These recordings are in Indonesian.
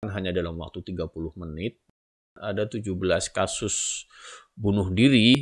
hanya dalam waktu 30 menit ada 17 kasus bunuh diri.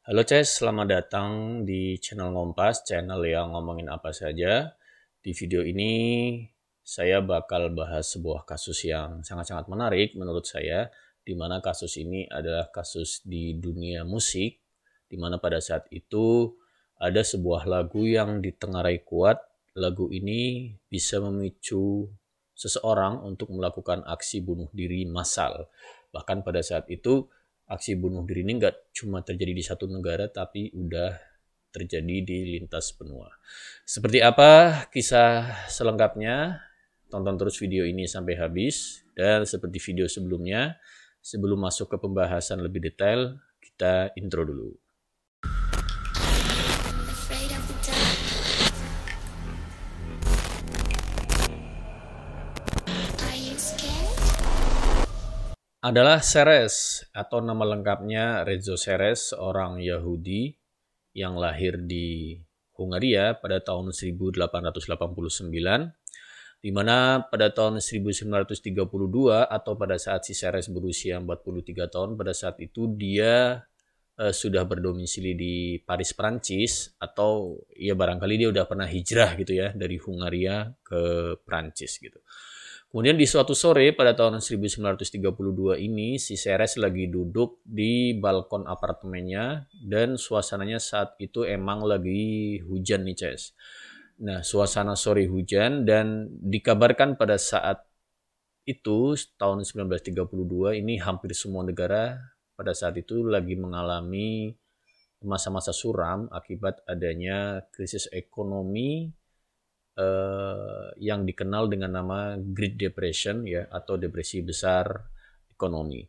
Halo Ces, selamat datang di channel Ngompas, channel yang ngomongin apa saja. Di video ini saya bakal bahas sebuah kasus yang sangat-sangat menarik menurut saya, di mana kasus ini adalah kasus di dunia musik, di mana pada saat itu ada sebuah lagu yang ditengarai kuat. Lagu ini bisa memicu seseorang untuk melakukan aksi bunuh diri massal. Bahkan pada saat itu aksi bunuh diri ini nggak cuma terjadi di satu negara, tapi udah terjadi di lintas benua. Seperti apa kisah selengkapnya? Tonton terus video ini sampai habis. Dan seperti video sebelumnya, sebelum masuk ke pembahasan lebih detail, kita intro dulu. Adalah Seres, atau nama lengkapnya Rezo Seres, seorang Yahudi yang lahir di Hungaria pada tahun 1889, di mana pada tahun 1932 atau pada saat si Seres berusia 43 tahun, pada saat itu dia sudah berdomisili di Paris, Prancis, atau ya barangkali dia udah pernah hijrah gitu ya dari Hungaria ke Prancis gitu. Kemudian di suatu sore pada tahun 1932 ini si Seres lagi duduk di balkon apartemennya dan suasananya saat itu emang lagi hujan nih Ces. Nah suasana sore hujan dan dikabarkan pada saat itu tahun 1932 ini hampir semua negara pada saat itu lagi mengalami masa-masa suram akibat adanya krisis ekonomi yang dikenal dengan nama Great Depression ya, atau depresi besar ekonomi.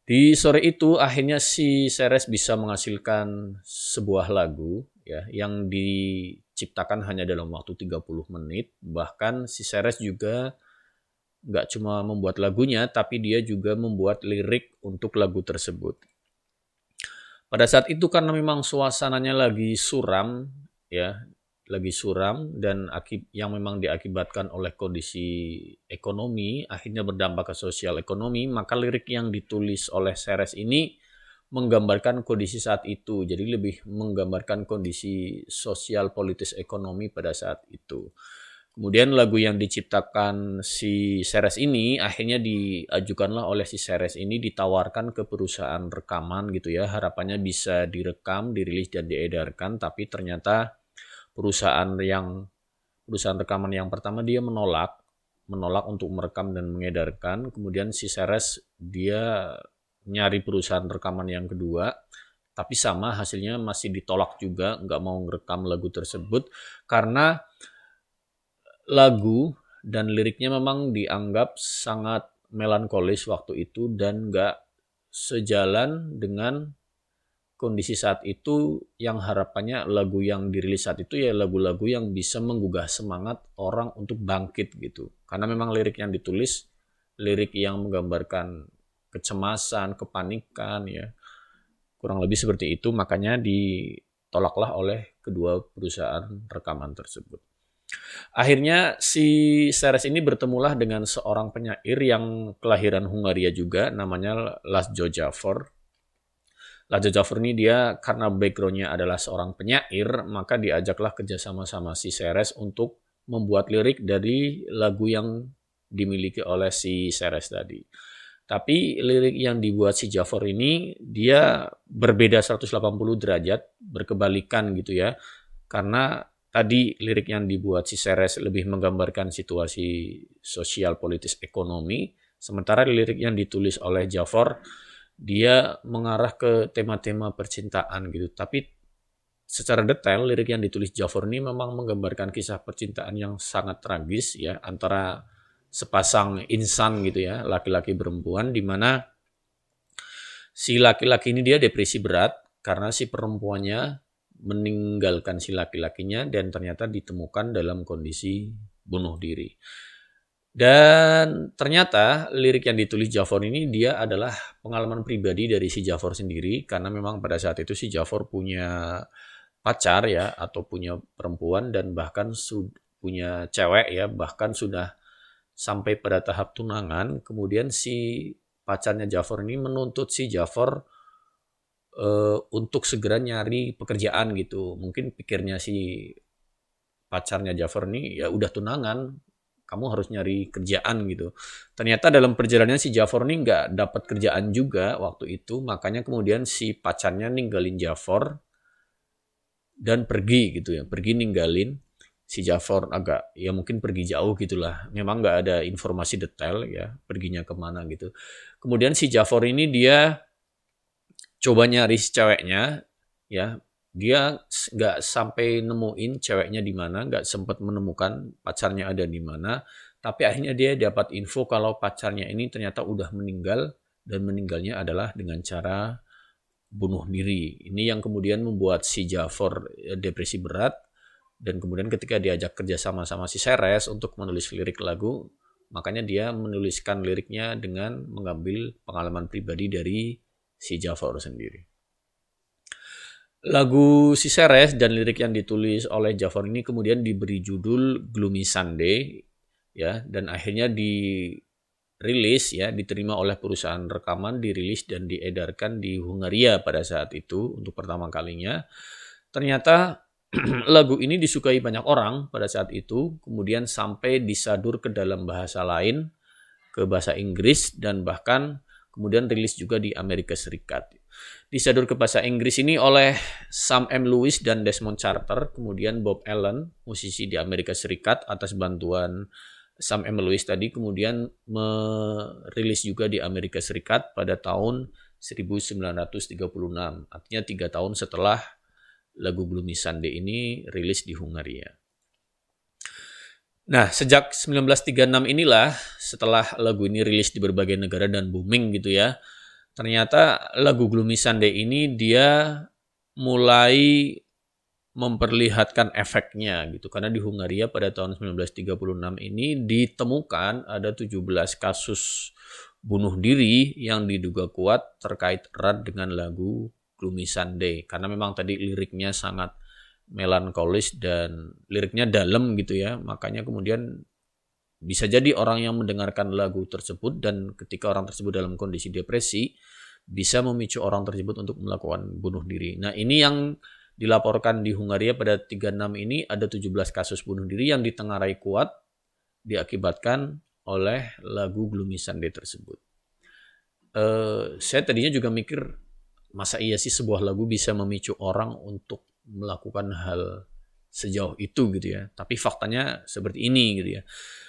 Di sore itu akhirnya si Seres bisa menghasilkan sebuah lagu ya yang diciptakan hanya dalam waktu 30 menit. Bahkan si Seres juga nggak cuma membuat lagunya, tapi dia juga membuat lirik untuk lagu tersebut. Pada saat itu karena memang suasananya lagi suram ya, lagi suram dan yang memang diakibatkan oleh kondisi ekonomi akhirnya berdampak ke sosial ekonomi, maka lirik yang ditulis oleh Seres ini menggambarkan kondisi saat itu, jadi lebih menggambarkan kondisi sosial politis ekonomi pada saat itu. Kemudian lagu yang diciptakan si Seres ini akhirnya diajukanlah oleh si Seres ini, ditawarkan ke perusahaan rekaman gitu ya, harapannya bisa direkam, dirilis dan diedarkan, tapi ternyata perusahaan rekaman yang pertama dia menolak untuk merekam dan mengedarkan. Kemudian si Seres dia nyari perusahaan rekaman yang kedua, tapi sama hasilnya masih ditolak juga, nggak mau ngerekam lagu tersebut karena lagu dan liriknya memang dianggap sangat melankolis waktu itu dan nggak sejalan dengan kondisi saat itu, yang harapannya lagu yang dirilis saat itu ya lagu-lagu yang bisa menggugah semangat orang untuk bangkit gitu. Karena memang lirik yang ditulis lirik yang menggambarkan kecemasan, kepanikan ya. Kurang lebih seperti itu, makanya ditolaklah oleh kedua perusahaan rekaman tersebut. Akhirnya si Seres ini bertemulah dengan seorang penyair yang kelahiran Hungaria juga, namanya Laszlo Jáfor. Laszlo Jáfor ini dia karena backgroundnya adalah seorang penyair, maka diajaklah kerjasama sama si Seres untuk membuat lirik dari lagu yang dimiliki oleh si Seres tadi. Tapi lirik yang dibuat si Jáfor ini dia berbeda 180 derajat, berkebalikan gitu ya. Karena tadi lirik yang dibuat si Seres lebih menggambarkan situasi sosial, politis, ekonomi, sementara lirik yang ditulis oleh Jáfor dia mengarah ke tema-tema percintaan gitu. Tapi secara detail lirik yang ditulis Jáfor ini memang menggambarkan kisah percintaan yang sangat tragis ya, antara sepasang insan gitu ya, laki-laki perempuan, di mana si laki-laki ini dia depresi berat karena si perempuannya meninggalkan si laki-lakinya dan ternyata ditemukan dalam kondisi bunuh diri. Dan ternyata lirik yang ditulis Jáfor ini dia adalah pengalaman pribadi dari si Jáfor sendiri, karena memang pada saat itu si Jáfor punya pacar ya, atau punya perempuan dan bahkan punya cewek ya, bahkan sudah sampai pada tahap tunangan, kemudian si pacarnya Jafar ini menuntut si Jafar untuk segera nyari pekerjaan gitu. Mungkin pikirnya si pacarnya Jafar ini ya udah tunangan, kamu harus nyari kerjaan gitu. Ternyata dalam perjalanannya si Jafar ini nggak dapat kerjaan juga waktu itu, makanya kemudian si pacarnya ninggalin Jafar dan pergi gitu ya, pergi ninggalin si Jafar agak ya mungkin pergi jauh gitulah. Memang nggak ada informasi detail ya perginya kemana gitu. Kemudian si Jafar ini dia coba nyari si ceweknya ya, dia nggak sampai nemuin ceweknya di mana, nggak sempat menemukan pacarnya ada di mana, tapi akhirnya dia dapat info kalau pacarnya ini ternyata udah meninggal dan meninggalnya adalah dengan cara bunuh diri. Ini yang kemudian membuat si Jafar depresi berat, dan kemudian ketika diajak kerja sama si Seres untuk menulis lirik lagu, makanya dia menuliskan liriknya dengan mengambil pengalaman pribadi dari si Jafar sendiri. Lagu si Seres dan lirik yang ditulis oleh Jafar ini kemudian diberi judul Gloomy Sunday ya, dan akhirnya dirilis ya, diterima oleh perusahaan rekaman, dirilis dan diedarkan di Hungaria pada saat itu untuk pertama kalinya. Ternyata lagu ini disukai banyak orang pada saat itu, kemudian sampai disadur ke dalam bahasa lain, ke bahasa Inggris, dan bahkan kemudian rilis juga di Amerika Serikat. Disadur ke bahasa Inggris ini oleh Sam M. Lewis dan Desmond Charter, kemudian Bob Allen, musisi di Amerika Serikat, atas bantuan Sam M. Lewis tadi, kemudian merilis juga di Amerika Serikat pada tahun 1936, artinya 3 tahun setelah lagu Gloomy Sunday ini rilis di Hungaria. Nah, sejak 1936 inilah, setelah lagu ini rilis di berbagai negara dan booming gitu ya, ternyata lagu Gloomy Sunday ini dia mulai memperlihatkan efeknya gitu. Karena di Hungaria pada tahun 1936 ini ditemukan ada 17 kasus bunuh diri yang diduga kuat terkait erat dengan lagu Gloomy Sunday. Karena memang tadi liriknya sangat melankolis dan liriknya dalam gitu ya, makanya kemudian bisa jadi orang yang mendengarkan lagu tersebut dan ketika orang tersebut dalam kondisi depresi bisa memicu orang tersebut untuk melakukan bunuh diri. Nah, ini yang dilaporkan di Hungaria pada 36 ini ada 17 kasus bunuh diri yang ditengarai kuat diakibatkan oleh lagu Gloomy Sunday tersebut. Saya tadinya juga mikir, masa iya sih sebuah lagu bisa memicu orang untuk melakukan hal sejauh itu gitu ya. Tapi faktanya seperti ini gitu ya.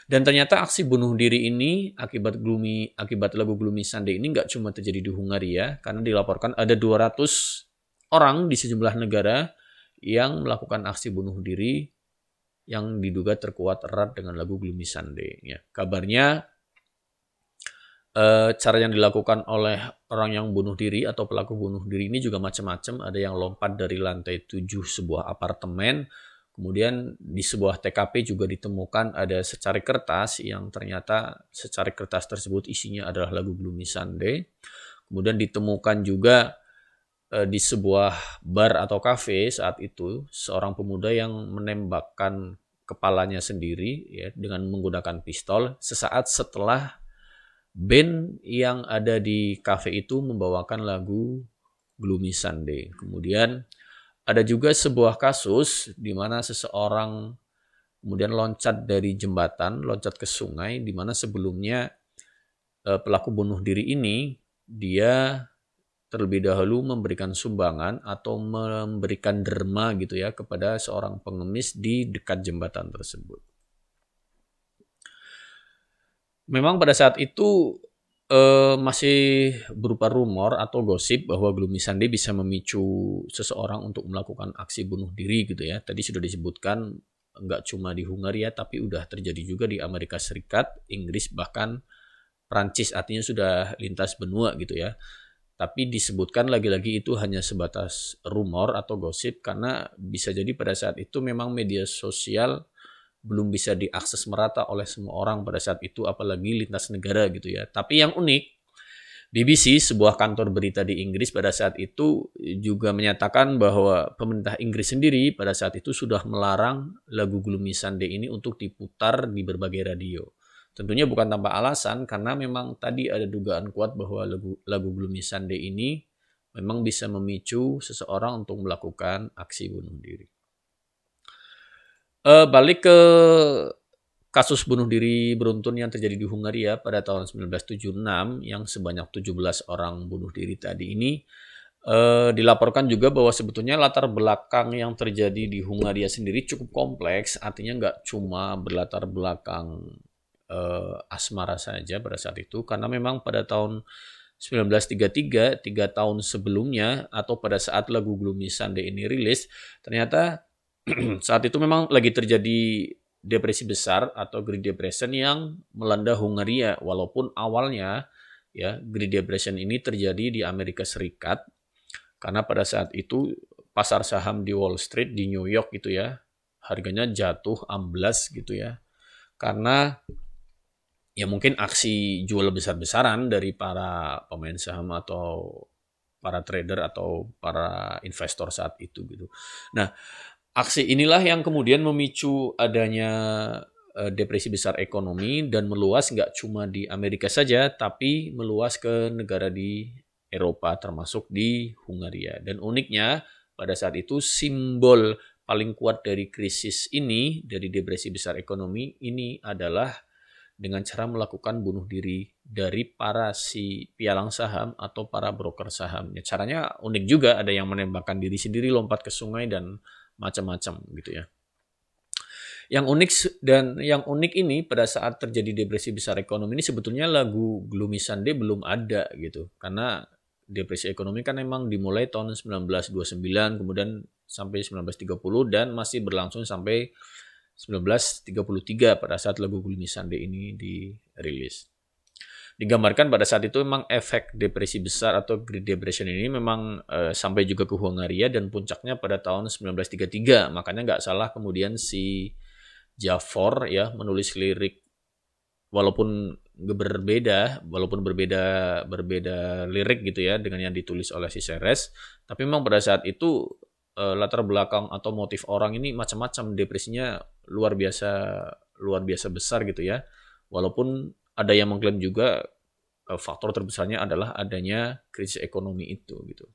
Dan ternyata aksi bunuh diri ini akibat lagu Gloomy Sunday ini nggak cuma terjadi di Hungaria, karena dilaporkan ada 200 orang di sejumlah negara yang melakukan aksi bunuh diri yang diduga terkuat erat dengan lagu Gloomy Sunday ya. Kabarnya cara yang dilakukan oleh orang yang bunuh diri atau pelaku bunuh diri ini juga macam-macam. Ada yang lompat dari lantai 7 sebuah apartemen, kemudian di sebuah TKP juga ditemukan ada secari kertas yang ternyata secari kertas tersebut isinya adalah lagu Gloomy Sunday. Kemudian ditemukan juga di sebuah bar atau kafe saat itu seorang pemuda yang menembakkan kepalanya sendiri ya dengan menggunakan pistol sesaat setelah band yang ada di kafe itu membawakan lagu Gloomy Sunday. Kemudian ada juga sebuah kasus di mana seseorang kemudian loncat dari jembatan, loncat ke sungai, di mana sebelumnya pelaku bunuh diri ini dia terlebih dahulu memberikan sumbangan atau memberikan derma gitu ya kepada seorang pengemis di dekat jembatan tersebut. Memang pada saat itu masih berupa rumor atau gosip bahwa Gloomy Sunday bisa memicu seseorang untuk melakukan aksi bunuh diri gitu ya. Tadi sudah disebutkan nggak cuma di Hungaria tapi udah terjadi juga di Amerika Serikat, Inggris, bahkan Prancis, artinya sudah lintas benua gitu ya. Tapi disebutkan lagi-lagi itu hanya sebatas rumor atau gosip karena bisa jadi pada saat itu memang media sosial belum bisa diakses merata oleh semua orang pada saat itu, apalagi lintas negara gitu ya. Tapi yang unik, BBC, sebuah kantor berita di Inggris pada saat itu juga menyatakan bahwa pemerintah Inggris sendiri pada saat itu sudah melarang lagu Gloomy Sunday ini untuk diputar di berbagai radio. Tentunya bukan tanpa alasan, karena memang tadi ada dugaan kuat bahwa lagu Gloomy Sunday ini memang bisa memicu seseorang untuk melakukan aksi bunuh diri. Balik ke kasus bunuh diri beruntun yang terjadi di Hungaria pada tahun 1976 yang sebanyak 17 orang bunuh diri tadi ini, dilaporkan juga bahwa sebetulnya latar belakang yang terjadi di Hungaria sendiri cukup kompleks, artinya nggak cuma berlatar belakang asmara saja pada saat itu, karena memang pada tahun 1933, 3 tahun sebelumnya, atau pada saat lagu Gloomy Sunday ini rilis, ternyata saat itu memang lagi terjadi depresi besar atau Great Depression yang melanda Hungaria, walaupun awalnya ya Great Depression ini terjadi di Amerika Serikat, karena pada saat itu pasar saham di Wall Street di New York gitu ya, harganya jatuh amblas gitu ya, karena ya mungkin aksi jual besar-besaran dari para pemain saham atau para trader atau para investor saat itu gitu. Nah, aksi inilah yang kemudian memicu adanya depresi besar ekonomi dan meluas nggak cuma di Amerika saja, tapi meluas ke negara di Eropa termasuk di Hungaria. Dan uniknya pada saat itu simbol paling kuat dari krisis ini, dari depresi besar ekonomi ini adalah dengan cara melakukan bunuh diri dari para si pialang saham atau para broker saham. Ya, caranya unik juga, ada yang menembakkan diri sendiri, lompat ke sungai, dan macam-macam gitu ya. Yang unik ini pada saat terjadi depresi besar ekonomi ini sebetulnya lagu Gloomy Sunday belum ada gitu. Karena depresi ekonomi kan memang dimulai tahun 1929, kemudian sampai 1930 dan masih berlangsung sampai 1933 pada saat lagu Gloomy Sunday ini dirilis. Digambarkan pada saat itu memang efek depresi besar atau Great Depression ini memang sampai juga ke Hungaria dan puncaknya pada tahun 1933. Makanya nggak salah kemudian si Javor ya menulis lirik walaupun berbeda lirik gitu ya dengan yang ditulis oleh si Seres, tapi memang pada saat itu latar belakang atau motif orang ini macam-macam, depresinya luar biasa besar gitu ya. Walaupun ada yang mengklaim juga faktor terbesarnya adalah adanya krisis ekonomi itu gitu.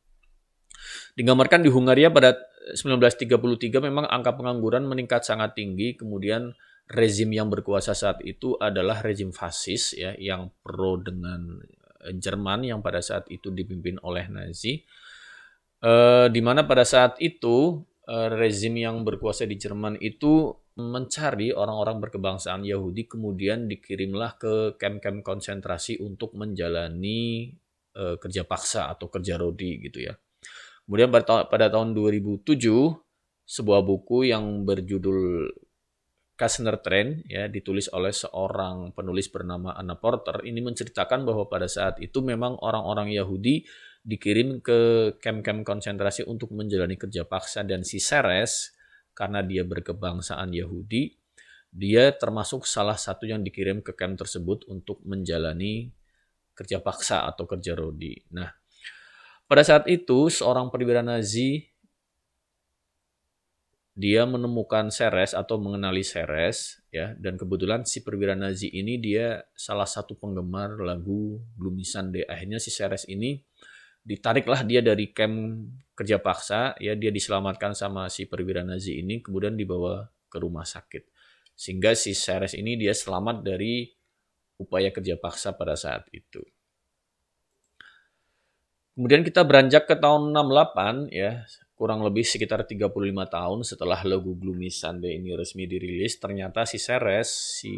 Digambarkan di Hungaria pada 1933 memang angka pengangguran meningkat sangat tinggi, kemudian rezim yang berkuasa saat itu adalah rezim fasis ya yang pro dengan Jerman yang pada saat itu dipimpin oleh Nazi. Di mana pada saat itu rezim yang berkuasa di Jerman itu mencari orang-orang berkebangsaan Yahudi, kemudian dikirimlah ke kamp-kamp konsentrasi untuk menjalani kerja paksa atau kerja rodi gitu ya. Kemudian pada tahun 2007 sebuah buku yang berjudul Kastner Train ya ditulis oleh seorang penulis bernama Anna Porter ini menceritakan bahwa pada saat itu memang orang-orang Yahudi dikirim ke kamp-kamp konsentrasi untuk menjalani kerja paksa, dan si Seres karena dia berkebangsaan Yahudi, dia termasuk salah satu yang dikirim ke kamp tersebut untuk menjalani kerja paksa atau kerja rodi. Nah, pada saat itu seorang perwira Nazi dia menemukan Seres atau mengenali Seres ya, dan kebetulan si perwira Nazi ini dia salah satu penggemar lagu Gloomy Sunday. Akhirnya si Seres ini ditariklah dia dari kamp kerja paksa ya, dia diselamatkan sama si perwira Nazi ini, kemudian dibawa ke rumah sakit. Sehingga si Seres ini dia selamat dari upaya kerja paksa pada saat itu. Kemudian kita beranjak ke tahun 68 ya, kurang lebih sekitar 35 tahun setelah lagu Gloomy Sunday ini resmi dirilis, ternyata si Seres, si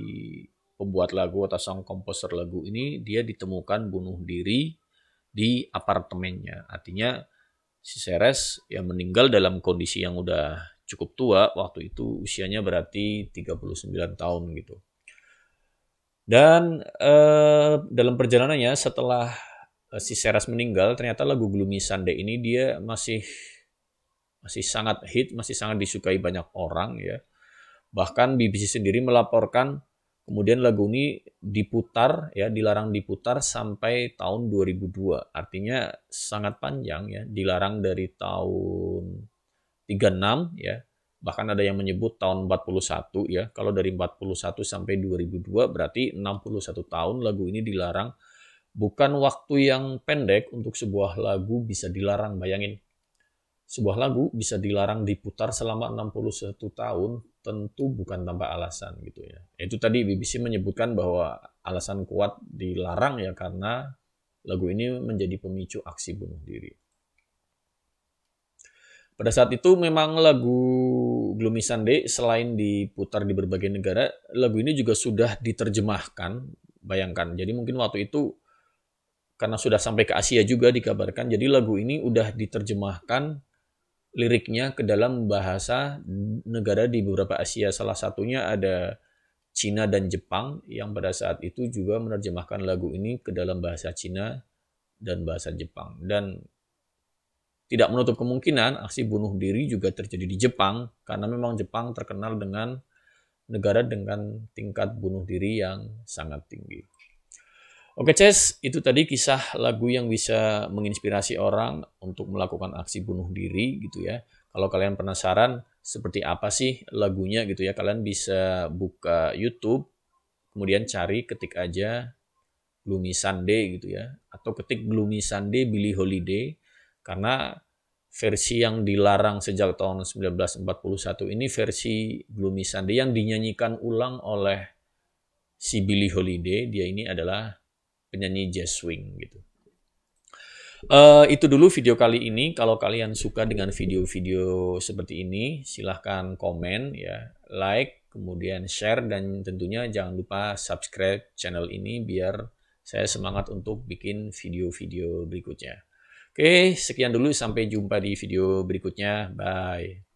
pembuat lagu atau sang komposer lagu ini, dia ditemukan bunuh diri di apartemennya. Artinya si Seres yang meninggal dalam kondisi yang udah cukup tua, waktu itu usianya berarti 39 tahun gitu. Dan dalam perjalanannya setelah si Seres meninggal, ternyata lagu Gloomy Sunday ini dia masih sangat hit, masih sangat disukai banyak orang ya. Bahkan BBC sendiri melaporkan kemudian lagu ini diputar ya, dilarang diputar sampai tahun 2002. Artinya sangat panjang ya, dilarang dari tahun 36 ya Bahkan ada yang menyebut tahun 41 ya. Kalau dari 41 sampai 2002 berarti 61 tahun lagu ini dilarang. Bukan waktu yang pendek untuk sebuah lagu bisa dilarang, bayangin. Sebuah lagu bisa dilarang diputar selama 61 tahun, tentu bukan tanpa alasan gitu ya. Itu tadi BBC menyebutkan bahwa alasan kuat dilarang ya karena lagu ini menjadi pemicu aksi bunuh diri. Pada saat itu memang lagu Gloomy Sunday selain diputar di berbagai negara, lagu ini juga sudah diterjemahkan, bayangkan. Jadi mungkin waktu itu karena sudah sampai ke Asia juga dikabarkan, jadi lagu ini udah diterjemahkan liriknya ke dalam bahasa negara di beberapa Asia. Salah satunya ada Cina dan Jepang yang pada saat itu juga menerjemahkan lagu ini ke dalam bahasa Cina dan bahasa Jepang. Dan tidak menutup kemungkinan aksi bunuh diri juga terjadi di Jepang karena memang Jepang terkenal dengan negara dengan tingkat bunuh diri yang sangat tinggi. Oke Ces, itu tadi kisah lagu yang bisa menginspirasi orang untuk melakukan aksi bunuh diri gitu ya. Kalau kalian penasaran seperti apa sih lagunya gitu ya, kalian bisa buka YouTube, kemudian ketik aja Gloomy Sunday gitu ya, atau ketik Gloomy Sunday Billie Holiday, karena versi yang dilarang sejak tahun 1941 ini versi Gloomy Sunday yang dinyanyikan ulang oleh si Billie Holiday. Dia ini adalah penyanyi jazz swing gitu. Itu dulu video kali ini. Kalau kalian suka dengan video-video seperti ini, silahkan komen ya, like, kemudian share, dan tentunya jangan lupa subscribe channel ini biar saya semangat untuk bikin video-video berikutnya. Oke, sekian dulu, sampai jumpa di video berikutnya. Bye.